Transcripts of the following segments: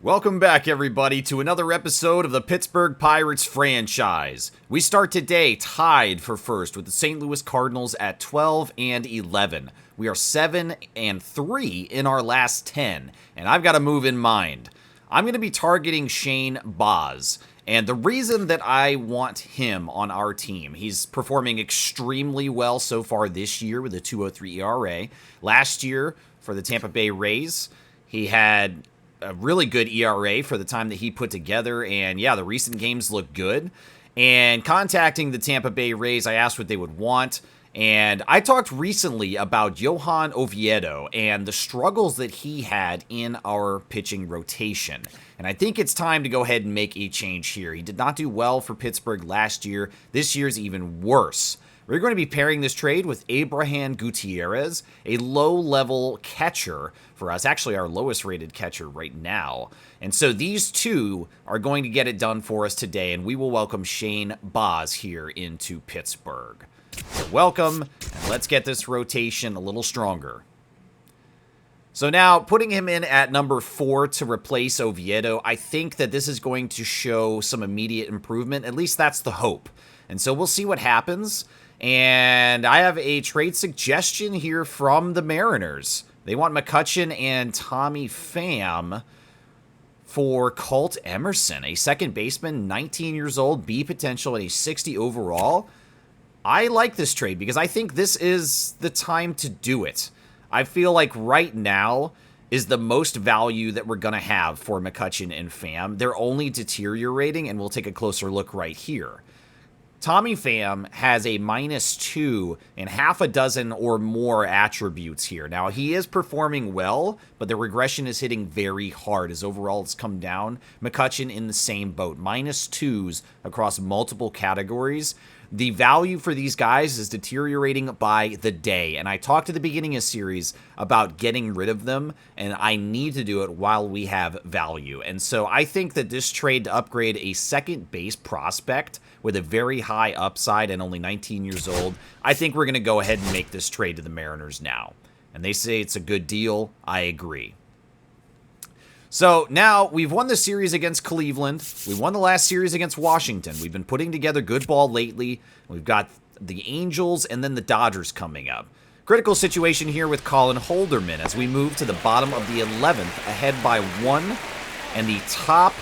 Welcome back, everybody, to another episode of the Pittsburgh Pirates franchise. We start today tied for first with the St. Louis Cardinals at 12 and 11. We are 7 and 3 in our last 10, and I've got a move in mind. I'm going to be targeting Shane Baz, and the reason that I want him on our team, he's performing extremely well so far this year with a 2.03 ERA. Last year, for the Tampa Bay Rays, he had a really good ERA for the time that he put together, and yeah, the recent games look good. And contacting the Tampa Bay Rays, I asked what they would want, and I talked recently about Johan Oviedo and the struggles that he had in our pitching rotation. And I think it's time to go ahead and make a change here. He did not do well for Pittsburgh last year. This year's even worse. We're going to be pairing this trade with Abraham Gutierrez, a low-level catcher for us, actually our lowest-rated catcher right now. And so these two are going to get it done for us today, and we will welcome Shane Baz here into Pittsburgh. So welcome, and let's get this rotation a little stronger. So now, putting him in at number 4 to replace Oviedo, I think that this is going to show some immediate improvement. At least that's the hope. And so we'll see what happens. And I have a trade suggestion here from the Mariners. They want McCutchen and Tommy Pham for Colt Emerson, a second baseman, 19 years old, B potential, and a 60 overall. I like this trade because I think this is the time to do it. I feel like right now is the most value that we're going to have for McCutchen and Pham. They're only deteriorating, and we'll take a closer look right here. Tommy Pham has a -2 and half a dozen or more attributes here. Now, he is performing well, but the regression is hitting very hard as overall it's come down. McCutchen in the same boat, -2s across multiple categories. The value for these guys is deteriorating by the day, and I talked at the beginning of the series about getting rid of them, and I need to do it while we have value. And so I think that this trade to upgrade a second base prospect with a very high upside and only 19 years old, I think we're going to go ahead and make this trade to the Mariners now. And they say it's a good deal. I agree. So now we've won the series against Cleveland. We won the last series against Washington. We've been putting together good ball lately. We've got the Angels and then the Dodgers coming up. Critical situation here with Colin Holderman as we move to the bottom of the 11th, ahead by 1. And the top,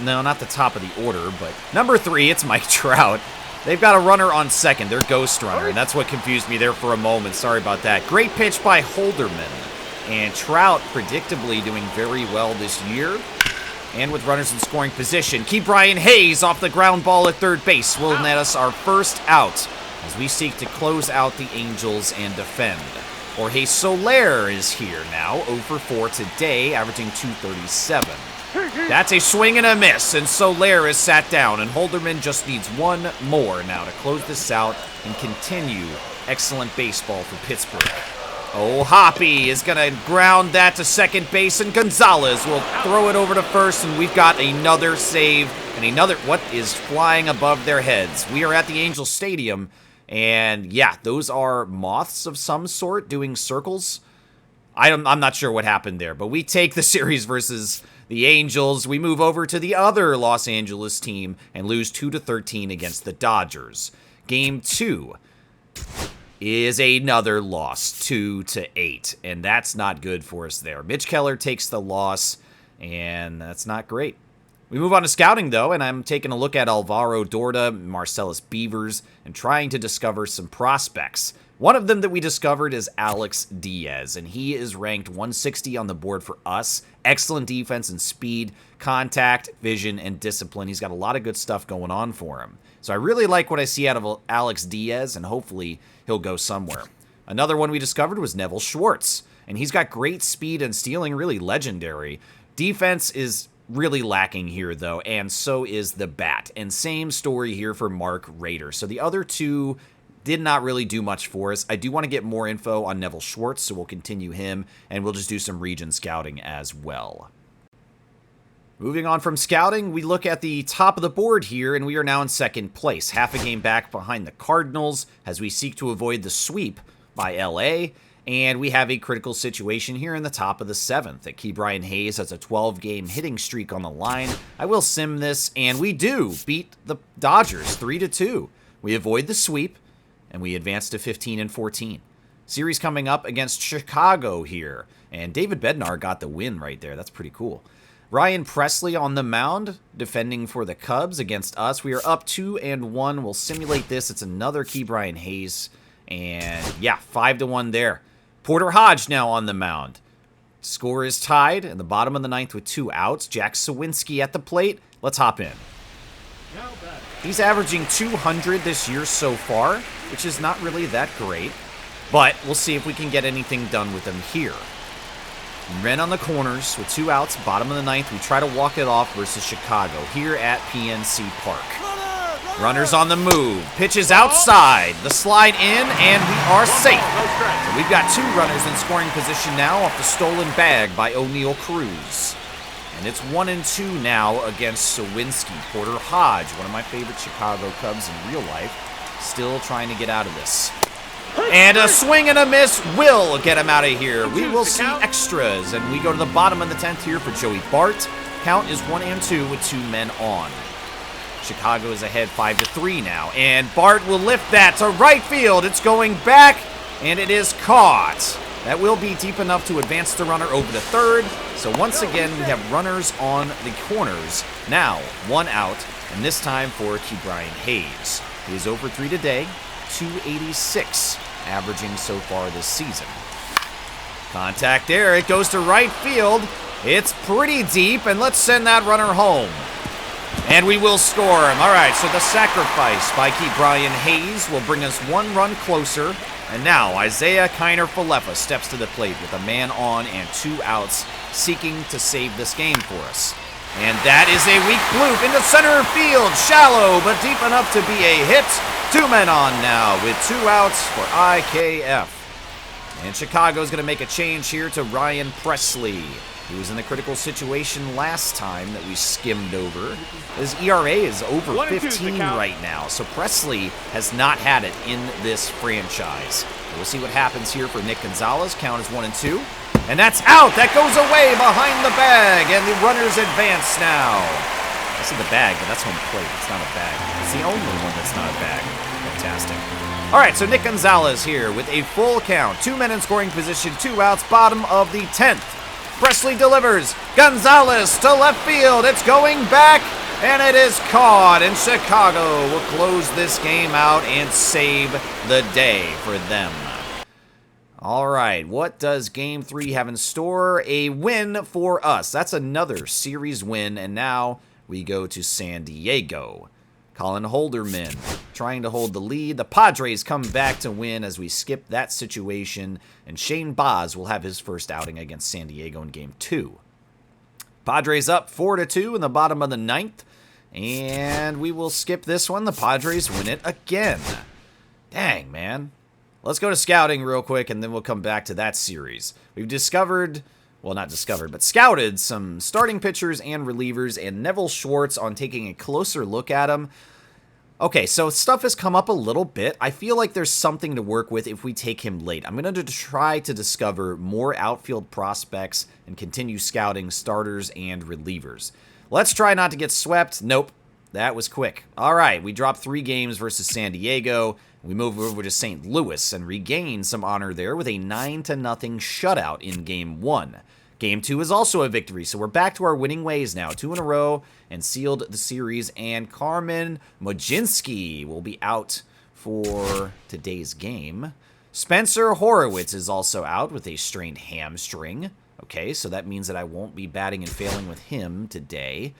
no, not the top of the order, but number 3, it's Mike Trout. They've got a runner on second, their ghost runner, and that's what confused me there for a moment. Sorry about that. Great pitch by Holderman. And Trout predictably doing very well this year. And with runners in scoring position, Ke'Bryan Hayes off the ground ball at third base will net us our first out as we seek to close out the Angels and defend. Jorge Soler is here now, 0 for 4 today, averaging .237. That's a swing and a miss, and Soler is sat down, and Holderman just needs one more now to close this out and continue excellent baseball for Pittsburgh. Oh, Hoppy is going to ground that to second base, and Gonzalez will throw it over to first, and we've got another save, and another, what is flying above their heads? We are at the Angels Stadium, and yeah, those are moths of some sort doing circles. I'm not sure what happened there, but we take the series versus the Angels. We move over to the other Los Angeles team and lose 2-13 against the Dodgers. Game 2 is another loss, 2-8, and that's not good for us there. Mitch Keller takes the loss, and that's not great. We move on to scouting, though, and I'm taking a look at Alvaro Dorda, Marcellus Beavers, and trying to discover some prospects. One of them that we discovered is Alex Diaz, and he is ranked 160 on the board for us. Excellent defense and speed, contact, vision, and discipline. He's got a lot of good stuff going on for him. So I really like what I see out of Alex Diaz, and hopefully he'll go somewhere. Another one we discovered was Neville Schwartz, and he's got great speed and stealing, really legendary. Defense is really lacking here, though, and so is the bat. And same story here for Mark Rader. So the other two did not really do much for us. I do want to get more info on Neville Schwartz, so we'll continue him, and we'll just do some region scouting as well. Moving on from scouting, we look at the top of the board here, and we are now in second place, half a game back behind the Cardinals as we seek to avoid the sweep by LA. And we have a critical situation here in the top of the 7th. That Ke'Bryan Hayes has a 12-game hitting streak on the line. I will sim this, and we do beat the Dodgers 3-2. We avoid the sweep, and we advance to 15-14. Series coming up against Chicago here. And David Bednar got the win right there. That's pretty cool. Ryan Pressly on the mound, defending for the Cubs against us. We are up 2-1. We'll simulate this. It's another Ke'Bryan Hayes. And yeah, 5-1 there. Porter Hodge now on the mound. Score is tied in the bottom of the 9th with 2 outs. Jack Sawinski at the plate. Let's hop in. He's averaging 200 this year so far, which is not really that great. But we'll see if we can get anything done with him here. Men on the corners with 2 outs, bottom of the 9th. We try to walk it off versus Chicago here at PNC Park. Runners on the move. Pitches outside. The slide in, and we are safe. So we've got 2 runners in scoring position now off the stolen bag by O'Neal Cruz. And it's 1-2 now against Sawinski. Porter Hodge, one of my favorite Chicago Cubs in real life, still trying to get out of this. And a swing and a miss will get him out of here. We will see extras, and we go to the bottom of the 10th here for Joey Bart. Count is 1-2 with 2 men on. Chicago is ahead 5-3 now, and Bart will lift that to right field. It's going back, and it is caught. That will be deep enough to advance the runner over to third. So once again, we have runners on the corners. Now, 1 out, and this time for Ke'Bryan Hayes. He is over 3 today, 286 averaging so far this season. Contact there, it goes to right field. It's pretty deep, and let's send that runner home. And we will score him. All right, so the sacrifice by Ke'Bryan Hayes will bring us 1 run closer. And now Isaiah Kiner-Falefa steps to the plate with a man on and 2 outs, seeking to save this game for us. And that is a weak bloop into center field. Shallow, but deep enough to be a hit. 2 men on now with 2 outs for IKF. And Chicago's going to make a change here to Ryan Pressly. He was in the critical situation last time that we skimmed over. His ERA is over 15 right now, so Pressly has not had it in this franchise. We'll see what happens here for Nick Gonzalez. Count is 1-2. And that's out! That goes away behind the bag, and the runners advance now. I said the bag, but that's home plate. It's not a bag. It's the only one that's not a bag. Fantastic. All right, so Nick Gonzalez here with a full count. 2 men in scoring position, 2 outs, bottom of the 10th. Pressly delivers. Gonzalez to left field. It's going back, and it is caught. And Chicago will close this game out and save the day for them. All right, what does Game 3 have in store? A win for us. That's another series win, and now we go to San Diego. Colin Holderman trying to hold the lead. The Padres come back to win as we skip that situation, and Shane Baz will have his first outing against San Diego in Game 2. Padres up 4-2 in the bottom of the 9th, and we will skip this one. The Padres win it again. Dang, man. Let's go to scouting real quick, and then we'll come back to that series. We've discovered... well, not discovered, but scouted some starting pitchers and relievers, and Neville Schwartz on taking a closer look at him. Okay, so stuff has come up a little bit. I feel like there's something to work with if we take him late. I'm going to try to discover more outfield prospects and continue scouting starters and relievers. Let's try not to get swept. Nope, that was quick. All right, we dropped 3 games versus San Diego. We move over to St. Louis and regain some honor there with a 9-0 shutout in Game 1. Game 2 is also a victory, so we're back to our winning ways now. 2 in a row and sealed the series, and Carmen Mojinski will be out for today's game. Spencer Horowitz is also out with a strained hamstring. Okay, so that means that I won't be batting and failing with him today.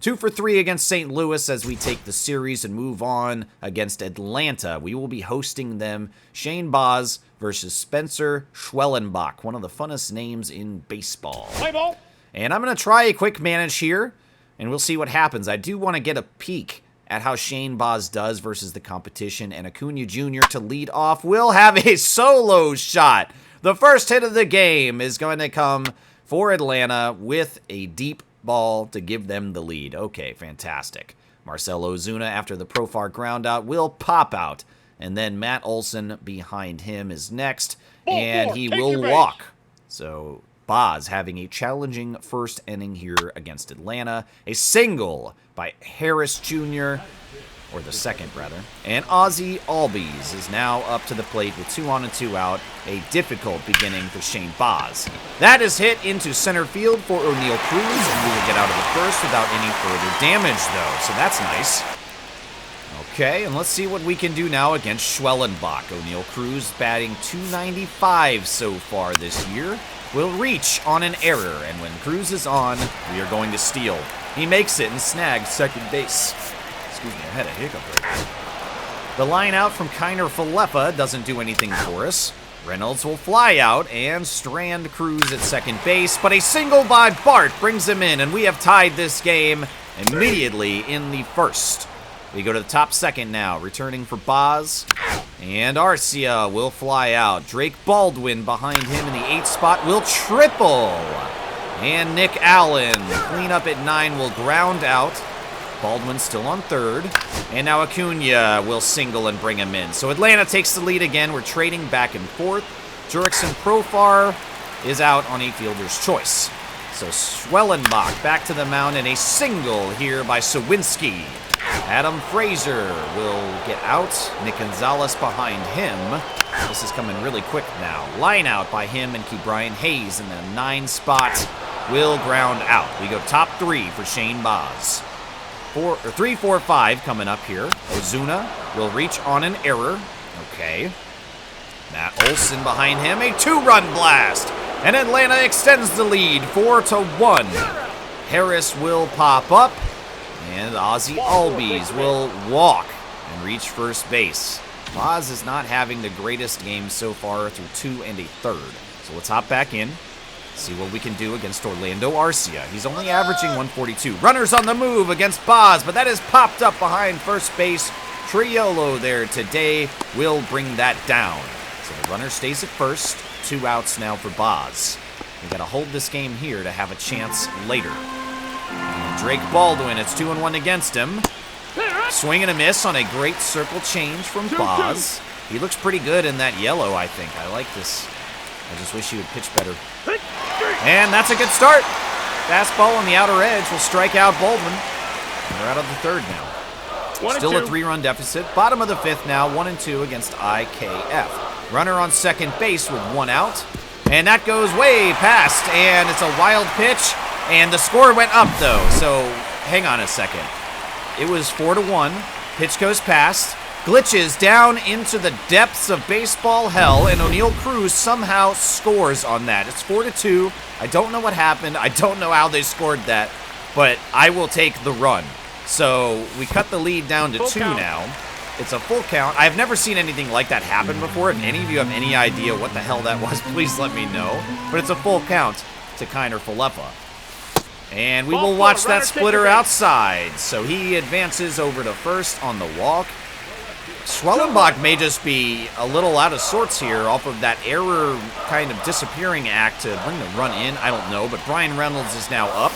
2 for 3 against St. Louis as we take the series and move on against Atlanta. We will be hosting them. Shane Baz versus Spencer Schwellenbach, one of the funnest names in baseball. Play ball. And I'm going to try a quick manage here, and we'll see what happens. I do want to get a peek at how Shane Baz does versus the competition, and Acuna Jr. to lead off will have a solo shot. The first hit of the game is going to come for Atlanta with a deep ball to give them the lead. Okay, fantastic. Marcell Ozuna, after the Profar ground out, will pop out. And then Matt Olson behind him is next. and he will walk. So Boz having a challenging first inning here against Atlanta. A single by Harris Jr., or the second, rather. And Ozzie Albies is now up to the plate with 2 on and 2 out. A difficult beginning for Shane Boz. That is hit into center field for O'Neal Cruz, and we will get out of the first without any further damage, though, so that's nice. Okay, and let's see what we can do now against Schwellenbach. O'Neal Cruz batting .295 so far this year. Will reach on an error, and when Cruz is on, we are going to steal. He makes it and snags second base. Excuse me, I had a hiccup right there. The line out from Kiner Falefa doesn't do anything for us. Reynolds will fly out and strand Cruz at second base, but a single by Bart brings him in, and we have tied this game immediately in the first. We go to the top second now, returning for Boz, and Arcia will fly out. Drake Baldwin behind him in the 8th spot will triple. And Nick Allen, clean up at 9, will ground out. Baldwin still on third. And now Acuna will single and bring him in. So Atlanta takes the lead again. We're trading back and forth. Jurickson Profar is out on a fielder's choice. So Schwellenbach back to the mound, and a single here by Sawinski. Adam Frazier will get out. Nick Gonzalez behind him. This is coming really quick now. Line out by him and Brian Hayes in the 9 spot. Will ground out. We go top 3 for Shane Boz. 3, 4, 5 coming up here. Ozuna will reach on an error. Okay. Matt Olson behind him. A 2-run blast. And Atlanta extends the lead 4-1. Harris will pop up. And Ozzie Albies will walk and reach first base. Boz is not having the greatest game so far through 2 1/3. So let's hop back in. See what we can do against Orlando Arcia. He's only averaging 142. Runners on the move against Boz, but that is popped up behind first base. Triolo there today will bring that down. So the runner stays at first. 2 outs now for Boz. We got to hold this game here to have a chance later. And Drake Baldwin, it's 2-1 against him. Swing and a miss on a great circle change from Boz. He looks pretty good in that yellow, I think. I like this. I just wish he would pitch better. And that's a good start. Fastball on the outer edge will strike out Baldwin. We're out of the third now. Still a 3-run deficit. Bottom of the 5th now, 1-2 against IKF. Runner on second base with 1 out. And that goes way past, and it's a wild pitch. And the score went up, though, so hang on a second. It was 4-1. Pitch goes past. Glitches down into the depths of baseball hell, and O'Neal Cruz somehow scores on that. It's 4-2. I don't know what happened. I don't know how they scored that, but I will take the run. So we cut the lead down to 2 now. It's a full count. I've never seen anything like that happen before. If any of you have any idea what the hell that was, please let me know. But it's a full count to Kiner Falefa. And we will watch that splitter outside. So he advances over to first on the walk. Schwellenbach may just be a little out of sorts here off of that error kind of disappearing act to bring the run in. I don't know, but Brian Reynolds is now up.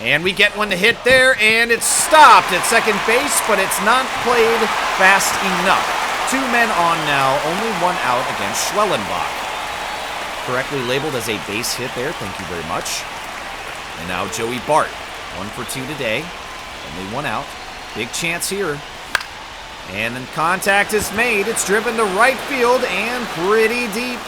And we get one to hit there, and it's stopped at second base, but it's not played fast enough. 2 men on now, only 1 out against Schwellenbach. Correctly labeled as a base hit there, thank you very much. And now Joey Bart, 1 for 2 today, only 1 out. Big chance here. And then contact is made. It's driven to right field and pretty deep.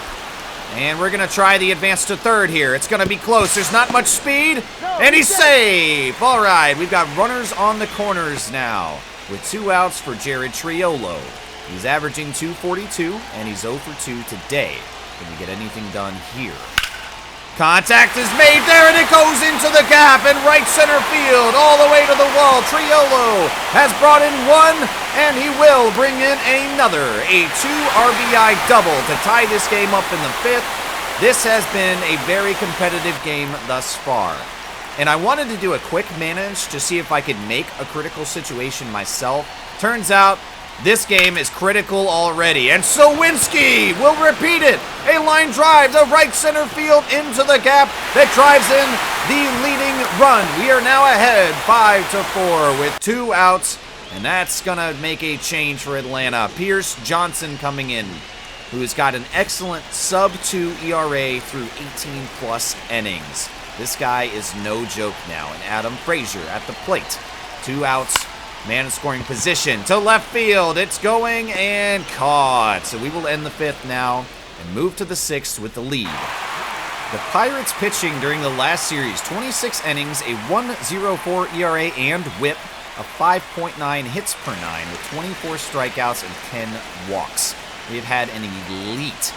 And we're going to try the advance to third here. It's going to be close. There's not much speed. And he's safe. All right, we've got runners on the corners now with 2 outs for Jared Triolo. He's averaging .242, and he's 0 for 2 today. Can we get anything done here? Contact is made there, and it goes into the gap in right center field, all the way to the wall. Triolo has brought in 1, and he will bring in another. A 2 RBI double to tie this game up in the 5th. This has been a very competitive game thus far. And I wanted to do a quick manage to see if I could make a critical situation myself. Turns out, this game is critical already, and Sawinski will repeat it. A line drive to right center field into the gap that drives in the leading run. We are now ahead 5-4 with 2 outs, and that's going to make a change for Atlanta. Pierce Johnson coming in. who's got an excellent sub-2 ERA through 18-plus innings. This guy is no joke now. And Adam Frazier at the plate. 2 outs, man in scoring position to left field. It's going and caught. So we will end the 5th now and move to the 6th with the lead. The Pirates pitching during the last series, 26 innings, a 1.04 ERA and whip, a 5.9 hits per 9 with 24 strikeouts and 10 walks. We've had an elite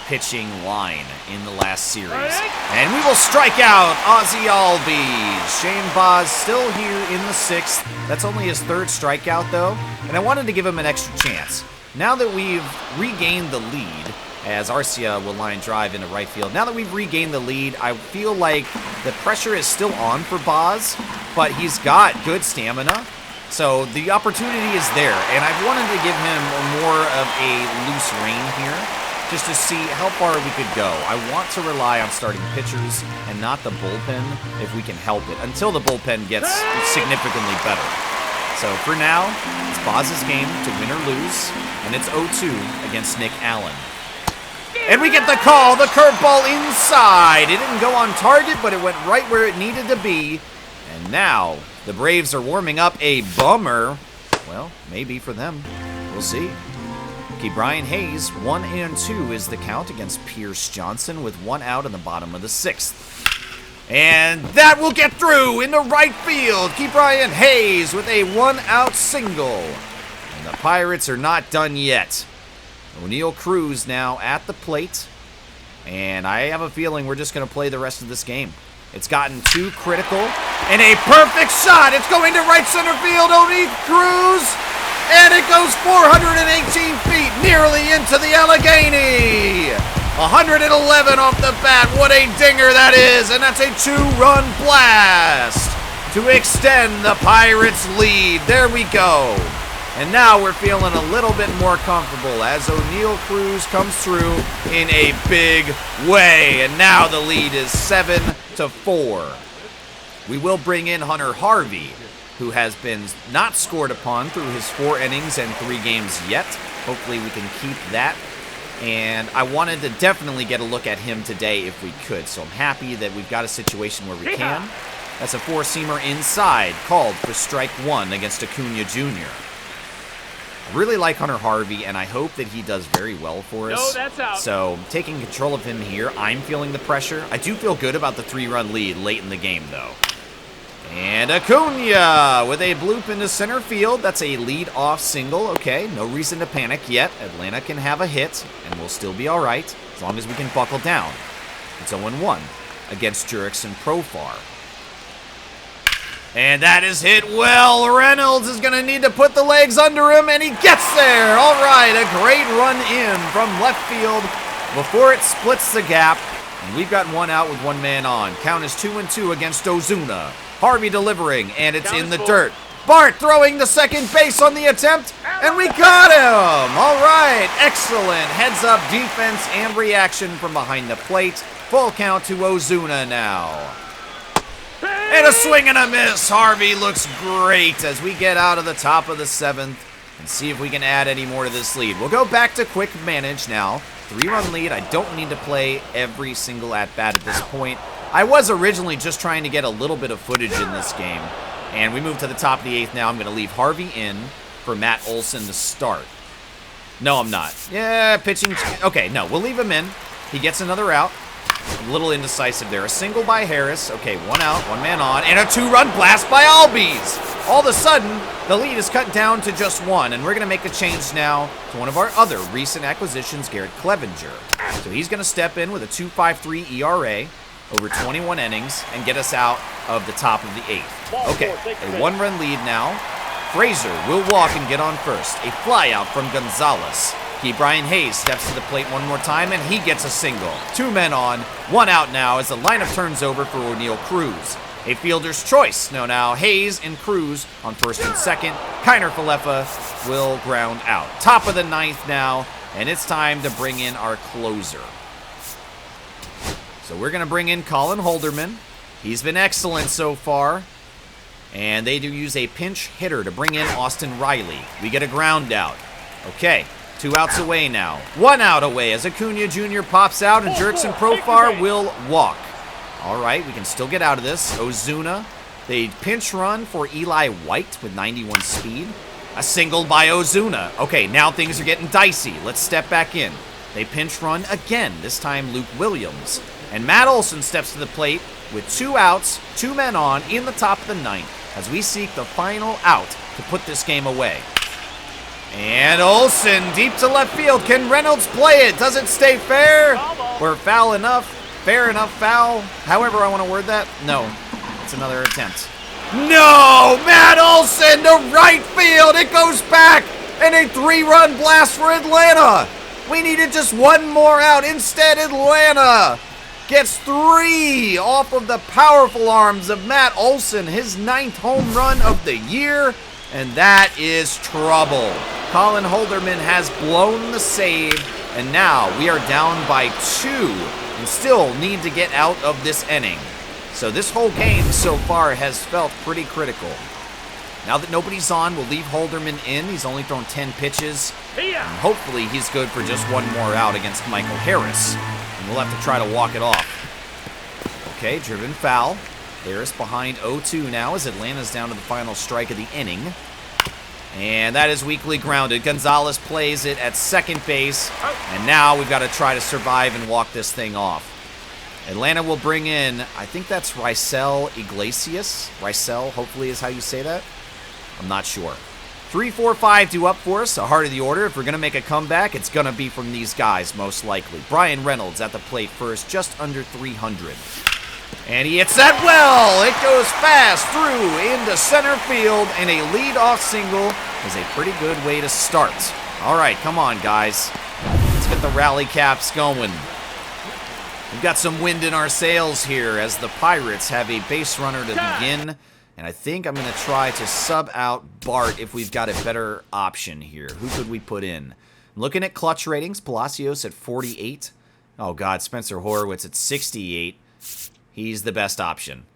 pitching line in the last series. And we will strike out Ozzy Albies. Shane Baz still here in the 6th. That's only his 3rd strikeout, though. And I wanted to give him an extra chance. Now that we've regained the lead, as Arcia will line drive into right field. Now that we've regained the lead, I feel like the pressure is still on for Baz, but he's got good stamina. So the opportunity is there, and I've wanted to give him more of a loose rein here, just to see how far we could go. I want to rely on starting pitchers and not the bullpen if we can help it, until the bullpen gets significantly better. So for now, it's Baz's game to win or lose, and it's 0-2 against Nick Allen. And we get the call, the curveball inside. It didn't go on target, but it went right where it needed to be. And now the Braves are warming up. A bummer. Well, maybe for them. We'll see. Okay, Brian Hayes, 1-2 is the count against Pierce Johnson with 1 out in the bottom of the 6th. And that will get through into right field. Key Brian Hayes with a 1-out single. And the Pirates are not done yet. O'Neal Cruz now at the plate, and I have a feeling we're just going to play the rest of this game. It's gotten too critical, and a perfect shot. It's going to right center field, O'Neal Cruz, and it goes 418 feet, nearly into the Allegheny. 111 off the bat. What a dinger that is, and that's a 2-run blast to extend the Pirates' lead. There we go. And now we're feeling a little bit more comfortable as O'Neal Cruz comes through in a big way. And now the lead is 7-4. We will bring in Hunter Harvey, who has been not scored upon through his 4 innings and 3 games yet. Hopefully we can keep that. And I wanted to definitely get a look at him today if we could. So I'm happy that we've got a situation where we can. That's a 4-seamer inside, called for strike 1 against Acuna Jr. I really like Hunter Harvey, and I hope that he does very well for us. No, that's out. So, taking control of him here, I'm feeling the pressure. I do feel good about the 3-run lead late in the game, though. And Acuna with a bloop into center field. That's a lead-off single. Okay, no reason to panic yet. Atlanta can have a hit, and we'll still be all right, as long as we can buckle down. It's 0-1 against Jurickson Profar. And that is hit well. Reynolds is going to need to put the legs under him, and he gets there. All right, a great run in from left field before it splits the gap. And we've got 1 out with 1 man on. Count is 2-2 against Ozuna. Harvey delivering, and it's in the dirt. Bart throwing the second base on the attempt, and we got him. All right, excellent heads-up defense and reaction from behind the plate. Full count to Ozuna now. And a swing and a miss. Harvey looks great as we get out of the top of the 7th and see if we can add any more to this lead. We'll go back to quick manage now. 3-run lead. I don't need to play every single at-bat at this point. I was originally just trying to get a little bit of footage in this game. And we move to the top of the 8th now. I'm going to leave Harvey in for Matt Olson to start. No, I'm not. Yeah, pitching. Okay, no, we'll leave him in. He gets another out. A little indecisive there. A single by Harris. Okay, 1 out, 1 man on, and a 2-run blast by Albies. All of a sudden, the lead is cut down to just 1, and we're going to make a change now to one of our other recent acquisitions, Garrett Clevenger. So he's going to step in with a 2.53 ERA over 21 innings and get us out of the top of the 8th. Okay, a 1-run lead now. Frazier will walk and get on first. A fly out from Gonzalez. Key Brian Hayes steps to the plate one more time, and he gets a single. 2 men on, 1 out now as the lineup turns over for O'Neal Cruz. A fielder's choice. No, now Hayes and Cruz on first and second. Kiner Falefa will ground out. Top of the 9th now, and it's time to bring in our closer. So we're going to bring in Colin Holderman. He's been excellent so far. And they do use a pinch hitter to bring in Austin Riley. We get a ground out. Okay. 2 outs away now. 1 out away as Acuna Jr. pops out and Jurickson Profar will walk. All right, we can still get out of this. Ozuna, they pinch run for Eli White with 91 speed. A single by Ozuna. Okay, now things are getting dicey. Let's step back in. They pinch run again, this time Luke Williams. And Matt Olson steps to the plate with 2 outs, 2 men on in the top of the 9th as we seek the final out to put this game away. And Olson deep to left field. Can Reynolds play it? Does it stay fair? Or foul enough? Fair enough foul? However I want to word that. No. It's another attempt. No! Matt Olson to right field. It goes back. And a 3-run blast for Atlanta. We needed just 1 more out. Instead, Atlanta gets 3 off of the powerful arms of Matt Olson. His 9th home run of the year. And that is trouble. Colin Holderman has blown the save. And now we are down by 2. And still need to get out of this inning. So this whole game so far has felt pretty critical. Now that nobody's on, we'll leave Holderman in. He's only thrown 10 pitches. And hopefully he's good for just 1 more out against Michael Harris. And we'll have to try to walk it off. Okay, driven foul. Harris behind 0-2 now as Atlanta's down to the final strike of the inning. And that is weakly grounded. Gonzalez plays it at second base. And now we've got to try to survive and walk this thing off. Atlanta will bring in, I think that's Raisel Iglesias. Raisel, hopefully is how you say that. I'm not sure. 3, 4, 5 due up for us. The heart of the order. If we're going to make a comeback, it's going to be from these guys, most likely. Brian Reynolds at the plate first, just under 300. And he hits that well. It goes fast through into center field, and a leadoff single is a pretty good way to start. All right, come on, guys. Let's get the rally caps going. We've got some wind in our sails here as the Pirates have a base runner to begin. And I think I'm going to try to sub out Bart if we've got a better option here. Who could we put in? I'm looking at clutch ratings. Palacios at 48. Oh, God. Spencer Horwitz at 68. He's the best option.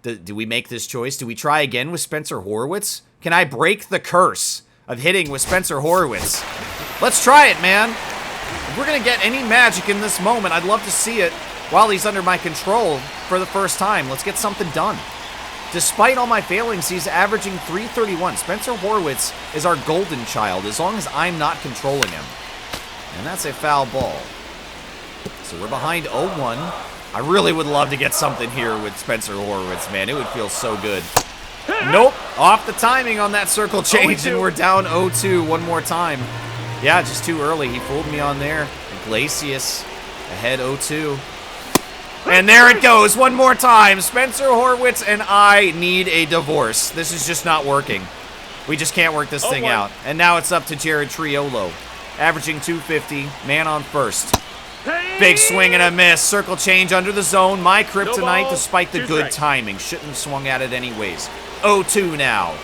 Do we make this choice? Do we try again with Spencer Horwitz? Can I break the curse of hitting with Spencer Horwitz? Let's try it, man. If we're going to get any magic in this moment, I'd love to see it while he's under my control for the first time. Let's get something done. Despite all my failings, he's averaging .331. Spencer Horwitz is our golden child as long as I'm not controlling him. And that's a foul ball. So we're behind 0-1. I really would love to get something here with Spencer Horwitz, man. It would feel so good. Nope. Off the timing on that circle change, and we're down 0-2 one more time. Yeah, just too early. He fooled me on there. Iglesias ahead 0-2. And there it goes one more time. Spencer Horwitz and I need a divorce. This is just not working. We just can't work this thing out. And now it's up to Jared Triolo. Averaging .250. Man on first. Big swing and a miss. Circle change under the zone. My kryptonite despite the good timing. Shouldn't have swung at it anyways. 0-2 now.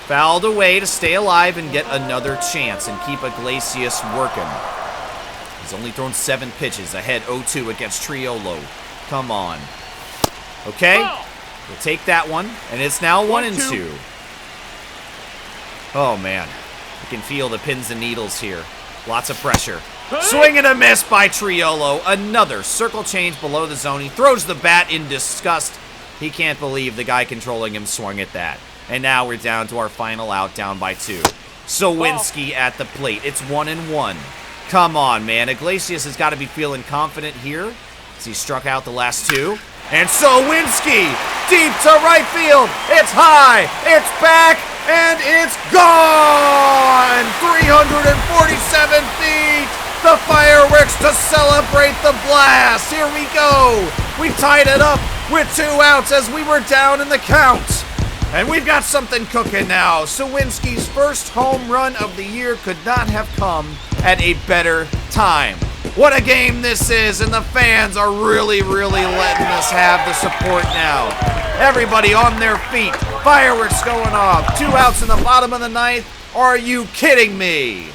Fouled away to stay alive and get another chance and keep Iglesias working. He's only thrown 7 pitches. Ahead 0-2 against Triolo. Come on. Okay. We'll take that one. And it's now 1-2. Oh, man. I can feel the pins and needles here. Lots of pressure. Swing and a miss by Triolo. Another circle change below the zone. He throws the bat in disgust. He can't believe the guy controlling him swung at that. And now we're down to our final out, down by 2. Sawinski at the plate. It's 1-1. Come on, man. Iglesias has got to be feeling confident here as he struck out the last 2. And Sawinski deep to right field. It's high. It's back. And it's gone. 347 feet. The fireworks to celebrate the blast. Here we go. We tied it up with 2 outs as we were down in the count. And we've got something cooking now. Sawinski's first home run of the year could not have come at a better time. What a game this is, and the fans are really letting us have the support now. Everybody on their feet. Fireworks going off. 2 outs in the bottom of the 9th. Are you kidding me?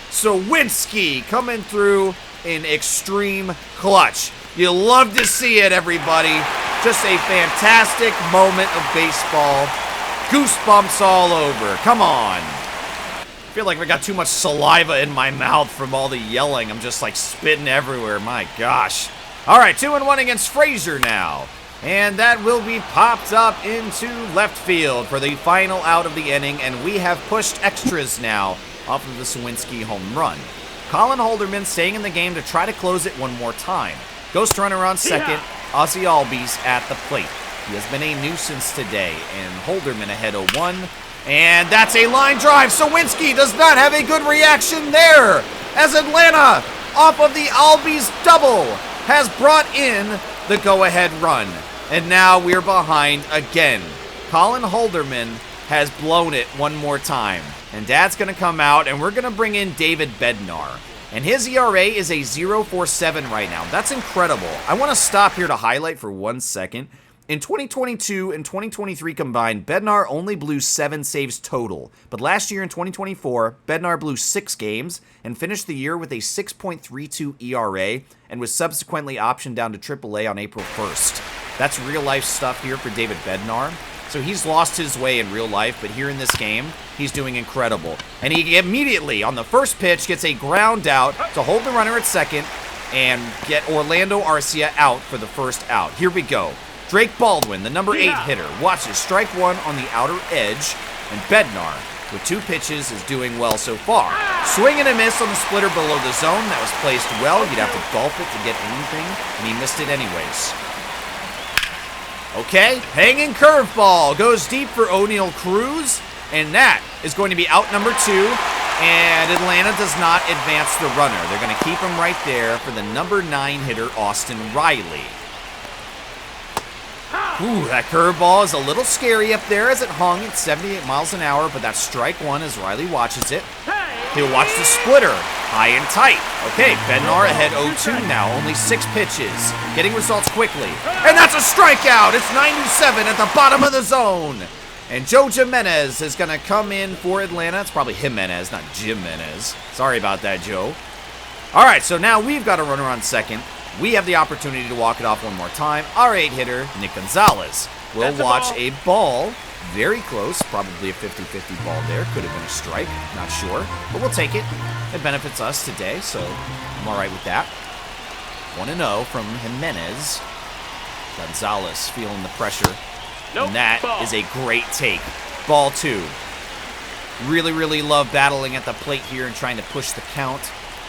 Sawinski coming through in extreme clutch. You love to see it, everybody. Just a fantastic moment of baseball. Goosebumps all over. Come on. I feel like I got too much saliva in my mouth from all the yelling. I'm just like spitting everywhere. My gosh. All right, 2-1 against Frazier now. And that will be popped up into left field for the final out of the inning. And we have pushed extras now off of the Sawinski home run. Colin Holderman staying in the game to try to close it one more time. Ghost runner on second. Ozzy Albies at the plate. He has been a nuisance today. And Holderman ahead 0-1. And that's a line drive. Sawinski does not have a good reaction there, as Atlanta, off of the Albies double, has brought in the go-ahead run. And now we're behind again. Colin Holderman has blown it one more time. And Dad's going to come out, and we're going to bring in David Bednar. And his ERA is a 0.47 right now. That's incredible. I want to stop here to highlight for 1 second. In 2022 and 2023 combined, Bednar only blew 7 saves total. But last year in 2024, Bednar blew 6 games and finished the year with a 6.32 ERA and was subsequently optioned down to AAA on April 1st. That's real-life stuff here for David Bednar. So he's lost his way in real life, but here in this game, he's doing incredible. And he immediately, on the first pitch, gets a ground out to hold the runner at second and get Orlando Arcia out for the first out. Here we go. Drake Baldwin, the number 8 hitter, watches strike one on the outer edge, and Bednar, with 2 pitches, is doing well so far. Swing and a miss on the splitter below the zone. That was placed well. You'd have to golf it to get anything, and he missed it anyways. Okay, hanging curveball goes deep for O'Neal Cruz, and that is going to be out number 2, and Atlanta does not advance the runner. They're going to keep him right there for the number 9 hitter, Austin Riley. Ooh, that curveball is a little scary up there as it hung at 78 miles an hour, but that's strike one as Riley watches it. He'll watch the splitter, high and tight. Okay, Bednar ahead 0-2 now, only 6 pitches, getting results quickly. And that's a strikeout! It's 97 at the bottom of the zone. And Joe Jimenez is going to come in for Atlanta. It's probably Jimenez, not Jimenez. Sorry about that, Joe. All right, so now we've got a runner on second. We have the opportunity to walk it off one more time. Our 8 hitter, Nick Gonzalez, will watch a ball. Very close, probably a 50-50 ball there. Could have been a strike, not sure. But we'll take it. It benefits us today, so I'm all right with that. 1-0 from Jimenez. Gonzalez feeling the pressure. And that is a great take. Ball 2. Really, really love battling at the plate here and trying to push the count.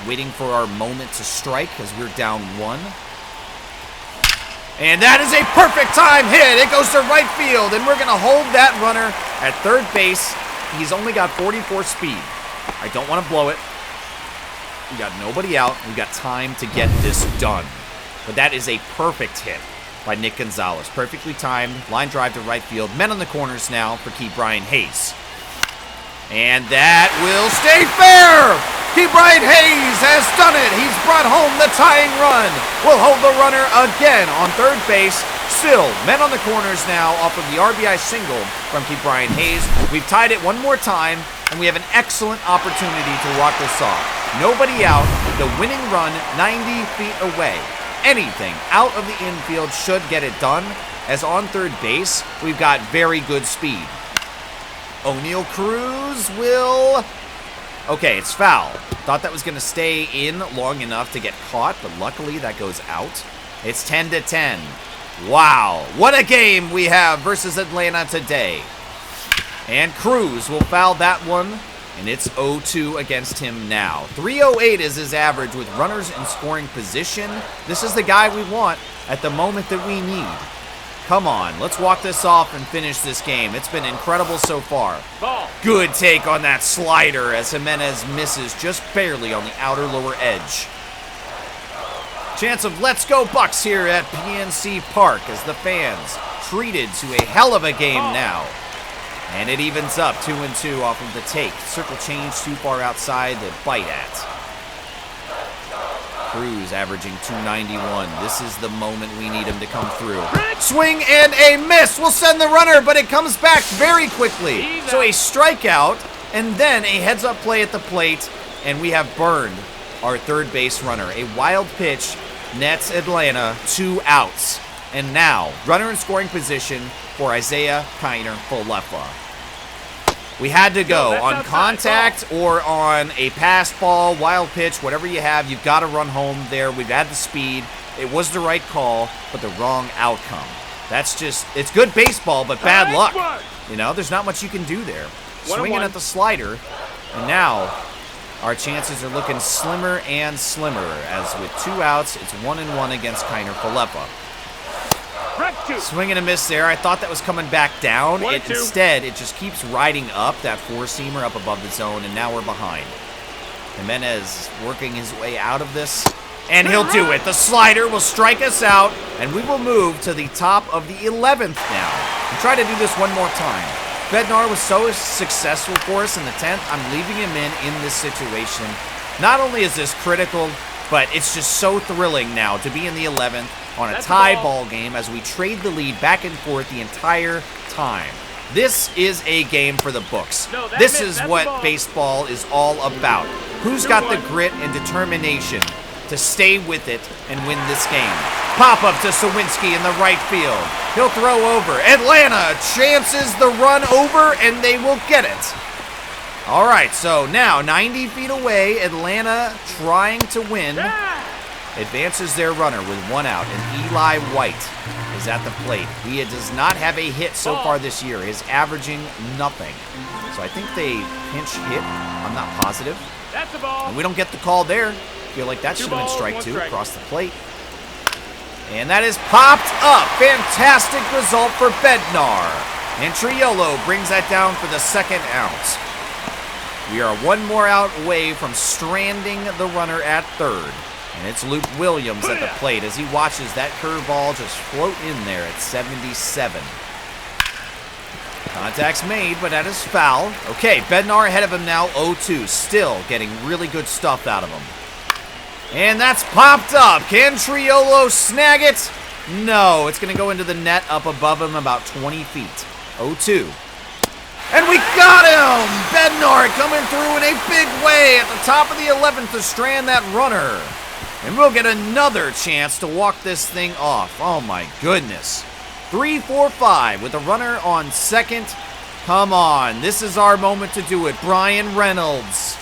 Waiting for our moment to strike as we're down 1. And that is a perfect time hit. It goes to right field, and we're going to hold that runner at third base. He's only got 44 speed. I don't want to blow it. We got nobody out. We got time to get this done. But that is a perfect hit by Nick Gonzalez. Perfectly timed. Line drive to right field. Men on the corners now for Key Brian Hayes. And that will stay fair. Key Brian Hayes has done it. He's brought home the tying run. We'll hold the runner again on third base. Still, men on the corners now off of the RBI single from Key Brian Hayes. We've tied it one more time, and we have an excellent opportunity to walk this off. Nobody out. The winning run 90 feet away. Anything out of the infield should get it done, as on third base, we've got very good speed. O'Neal Cruz will... Okay, it's foul. Thought that was going to stay in long enough to get caught, but luckily that goes out. It's 10-10. Wow, what a game we have versus Atlanta today. And Cruz will foul that one, and it's 0-2 against him now. 308 is his average with runners in scoring position. This is the guy we want at the moment that we need. Come on, let's walk this off and finish this game. It's been incredible so far. Good take on that slider as Jimenez misses just barely on the outer lower edge. Chance of let's go Bucks here at PNC Park as the fans treated to a hell of a game now. And it evens up 2-2 off of the take. Circle change too far outside to bite at. Cruz averaging 291. This is the moment we need him to come through. Swing and a miss will send the runner, but it comes back very quickly. So a strikeout and then a heads-up play at the plate, and we have burned our third base runner. A wild pitch nets Atlanta 2 outs. And now, runner in scoring position for Isaiah Kiner Folefa. We had to go on contact or on a pass ball, wild pitch, whatever you have. You've got to run home there. We've had the speed. It was the right call, but the wrong outcome. That's just, it's good baseball, but bad luck. You know, there's not much you can do there. Swinging at the slider, and now our chances are looking slimmer and slimmer, as with 2 outs, it's 1-1 against Kiner Falefa. Swing and a miss there. I thought that was coming back down. Instead, it just keeps riding up, that four-seamer up above the zone, and now we're behind. Jimenez working his way out of this, and he'll do it. The slider will strike us out, and we will move to the top of the 11th now. And try to do this one more time. Bednar was so successful for us in the 10th, I'm leaving him in this situation. Not only is this critical, but it's just so thrilling now to be in the 11th on a tie ball game as we trade the lead back and forth the entire time. This is a game for the books. This is what baseball is all about. Who's got the grit and determination to stay with it and win this game? Pop up to Sawinski in the right field. He'll throw over. Atlanta chances the run over, and they will get it. All right, so now 90 feet away, Atlanta trying to win. Advances their runner with 1 out, and Eli White is at the plate. He does not have a hit so far this year. He's averaging nothing. So I think they pinch hit. I'm not positive. That's the ball. And we don't get the call there. Feel like that should have been strike 2 across the plate. And that is popped up. Fantastic result for Bednar. And Triolo brings that down for the 2nd out. We are 1 more out away from stranding the runner at 3rd. And it's Luke Williams at the plate as he watches that curveball just float in there at 77. Contact's made, but that is foul. Okay, Bednar ahead of him now, 0-2. Still getting really good stuff out of him. And that's popped up. Can Triolo snag it? No, it's going to go into the net up above him about 20 feet. 0-2. And we got him! Bednar coming through in a big way at the top of the 11th to strand that runner. And we'll get another chance to walk this thing off. Oh my goodness. 3-4-5 with a runner on 2nd. Come on, this is our moment to do it. Brian Reynolds.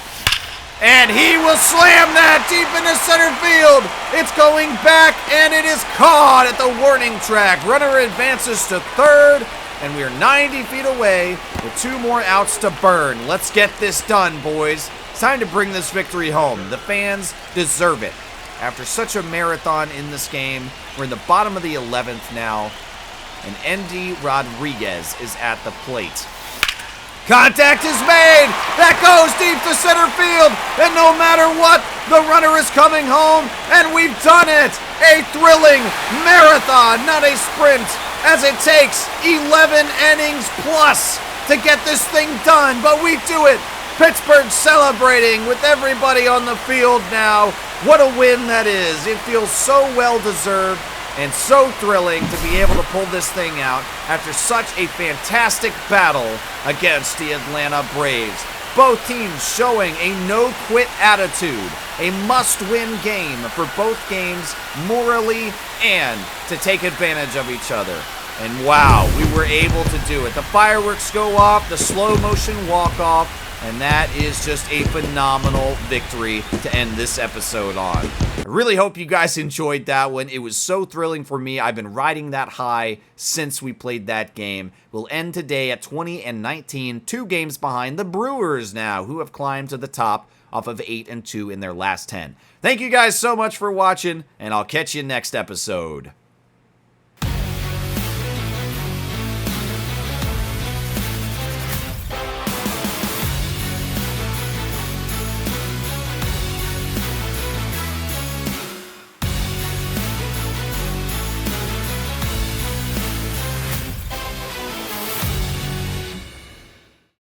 And he will slam that deep into center field. It's going back, and it is caught at the warning track. Runner advances to 3rd, and we're 90 feet away with 2 more outs to burn. Let's get this done, boys. It's time to bring this victory home. The fans deserve it. After such a marathon in this game, we're in the bottom of the 11th now, and Endy Rodriguez is at the plate. Contact is made! That goes deep to center field, and no matter what, the runner is coming home, and we've done it! A thrilling marathon, not a sprint, as it takes 11 innings plus to get this thing done, but we do it! Pittsburgh celebrating with everybody on the field now. What a win that is. It feels so well-deserved and so thrilling to be able to pull this thing out after such a fantastic battle against the Atlanta Braves. Both teams showing a no-quit attitude, a must-win game for both games morally and to take advantage of each other. And wow, we were able to do it. The fireworks go off, the slow-motion walk-off, and that is just a phenomenal victory to end this episode on. I really hope you guys enjoyed that one. It was so thrilling for me. I've been riding that high since we played that game. We'll end today at 20-19, 2 games behind the Brewers now, who have climbed to the top off of 8-2 in their last 10. Thank you guys so much for watching, and I'll catch you next episode.